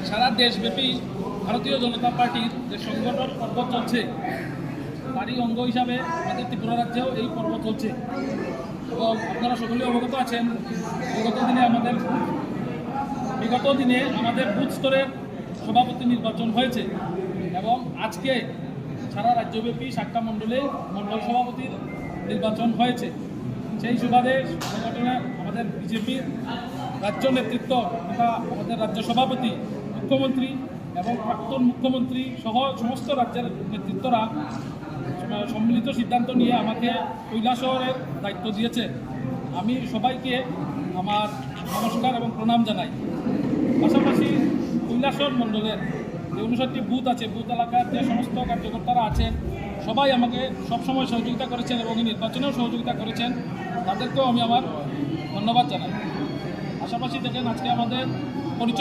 সারা দেশব্যাপী ভারতীয় জনতা পার্টির যে সংগঠন পর্ব চলছে তারই অঙ্গ হিসাবে আমাদের ত্রিপুরা রাজ্যেও এই পর্ব চলছে এবং আপনারা সকলে অবগত আছেন বিগত দিনে আমাদের বুথ স্তরের সভাপতি নির্বাচন হয়েছে এবং আজকে সারা রাজ্যব্যাপী 7টা মণ্ডলে মণ্ডল সভাপতির নির্বাচন হয়েছে। সেই সুবাদে সংগঠনে আমাদের বিজেপির রাজ্য নেতৃত্ব তথা আমাদের রাজ্য সভাপতি, মুখ্যমন্ত্রী এবং প্রাক্তন মুখ্যমন্ত্রী সহ সমস্ত রাজ্যের নেতৃত্বরা সম্মিলিত সিদ্ধান্ত নিয়ে আমাকে কৈলাসহরের দায়িত্ব দিয়েছে। আমি সবাইকে আমার নমস্কার এবং প্রণাম জানাই। পাশাপাশি কৈলাসহর মণ্ডলের যে 59টি বুথ আছে, বুথ এলাকার যে সমস্ত কার্যকর্তারা আছেন সবাই আমাকে সবসময় সহযোগিতা করেছেন এবং এই নির্বাচনেও সহযোগিতা করেছেন, তাদেরকেও আমি আমার ধন্যবাদ জানাই। পাশাপাশি দেখেন আজকে আমাদের পরিচয়